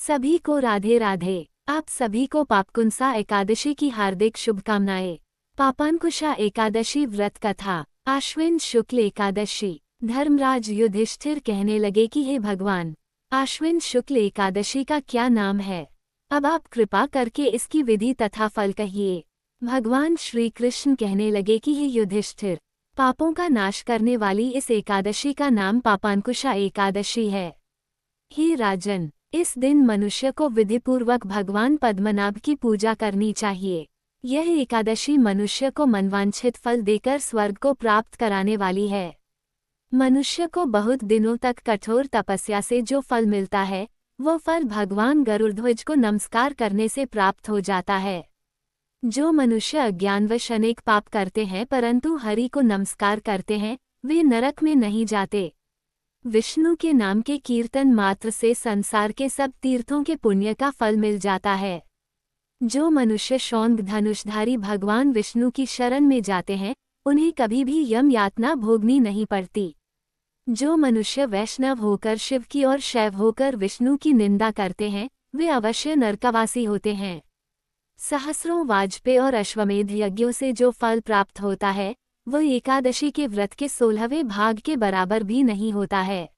सभी को राधे राधे। आप सभी को पापकुंसा एकादशी की हार्दिक शुभकामनाएं। पापांकुशा एकादशी व्रत कथा। आश्विन शुक्ल एकादशी। धर्मराज युधिष्ठिर कहने लगे कि हे भगवान, आश्विन शुक्ल एकादशी का क्या नाम है? अब आप कृपा करके इसकी विधि तथा फल कहिए। भगवान श्री कृष्ण कहने लगे कि हे युधिष्ठिर, पापों का नाश करने वाली इस एकादशी का नाम पापांकुशा एकादशी है। हे राजन, इस दिन मनुष्य को विधिपूर्वक भगवान पद्मनाभ की पूजा करनी चाहिए। यह एकादशी मनुष्य को मनवांछित फल देकर स्वर्ग को प्राप्त कराने वाली है। मनुष्य को बहुत दिनों तक कठोर तपस्या से जो फल मिलता है, वो फल भगवान गरुड़ध्वज को नमस्कार करने से प्राप्त हो जाता है। जो मनुष्य अज्ञानवश अनेक पाप करते हैं परंतु हरि को नमस्कार करते हैं, वे नरक में नहीं जाते। विष्णु के नाम के कीर्तन मात्र से संसार के सब तीर्थों के पुण्य का फल मिल जाता है। जो मनुष्य शौंग धनुषधारी भगवान विष्णु की शरण में जाते हैं, उन्हें कभी भी यम यातना भोगनी नहीं पड़ती। जो मनुष्य वैष्णव होकर शिव की और शैव होकर विष्णु की निंदा करते हैं, वे अवश्य नरकवासी होते हैं। सहस्रों वाजपेय और अश्वमेध यज्ञों से जो फल प्राप्त होता है, वह एकादशी के व्रत के 16वें भाग के बराबर भी नहीं होता है।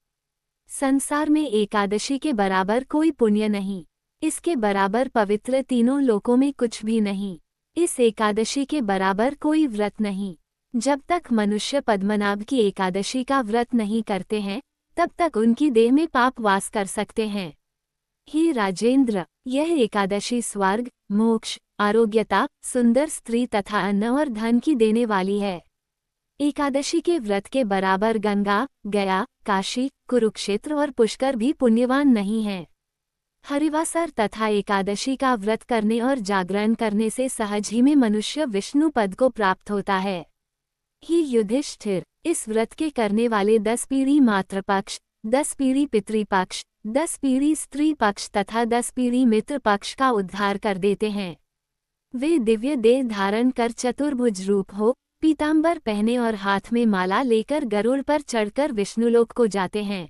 संसार में एकादशी के बराबर कोई पुण्य नहीं, इसके बराबर पवित्र तीनों लोकों में कुछ भी नहीं। इस एकादशी के बराबर कोई व्रत नहीं। जब तक मनुष्य पद्मनाभ की एकादशी का व्रत नहीं करते हैं, तब तक उनकी देह में पाप वास कर सकते हैं। हे राजेंद्र, यह एकादशी स्वर्ग, मोक्ष, आरोग्यता, सुंदर स्त्री तथा अन्न और धन की देने वाली है। एकादशी के व्रत के बराबर गंगा, गया, काशी, कुरुक्षेत्र और पुष्कर भी पुण्यवान नहीं हैं। हरिवासर तथा एकादशी का व्रत करने और जागरण करने से सहज ही में मनुष्य विष्णु पद को प्राप्त होता है। हे युधिष्ठिर, इस व्रत के करने वाले 10 पीढ़ी मातृपक्ष, 10 पीढ़ी पितृपक्ष, 10 पीढ़ी स्त्री पक्ष तथा 10 पीढ़ी मित्र पक्ष का उद्धार कर देते हैं। वे दिव्य देह धारण कर चतुर्भुज रूप हो, पीतांबर पहने और हाथ में माला लेकर गरुड़ पर चढ़कर विष्णुलोक को जाते हैं।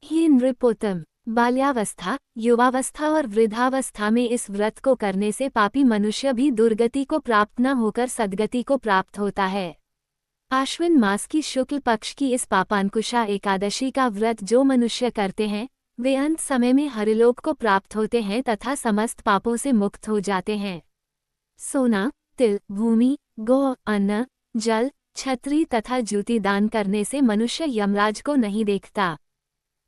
हे नृपोत्तम, बाल्यावस्था, युवावस्था और वृद्धावस्था में इस व्रत को करने से पापी मनुष्य भी दुर्गति को प्राप्त न होकर सद्गति को प्राप्त होता है। आश्विन मास की शुक्ल पक्ष की इस पापांकुशा एकादशी का व्रत जो मनुष्य करते हैं, वे अंत समय में हरिलोक को प्राप्त होते हैं तथा समस्त पापों से मुक्त हो जाते हैं। सोना, तिल, भूमि, गौ, अन्न, जल, छत्री तथा जूती दान करने से मनुष्य यमराज को नहीं देखता।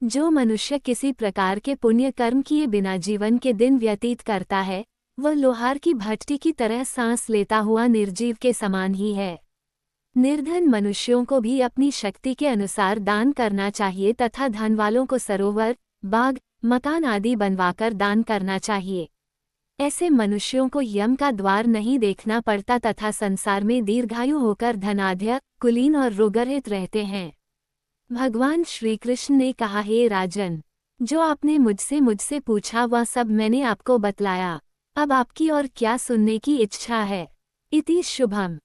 जो मनुष्य किसी प्रकार के पुण्य कर्म किए बिना जीवन के दिन व्यतीत करता है, वह लोहार की भट्टी की तरह सांस लेता हुआ निर्जीव के समान ही है। निर्धन मनुष्यों को भी अपनी शक्ति के अनुसार दान करना चाहिए तथा धन वालों को सरोवर, बाग, मकान आदि बनवाकर दान करना चाहिए। ऐसे मनुष्यों को यम का द्वार नहीं देखना पड़ता तथा संसार में दीर्घायु होकर धनाढ्य, कुलीन और रोगरहित रहते हैं। भगवान श्री कृष्ण ने कहा, हे राजन, जो आपने मुझसे पूछा वह सब मैंने आपको बतलाया। अब आपकी और क्या सुनने की इच्छा है? इति शुभम।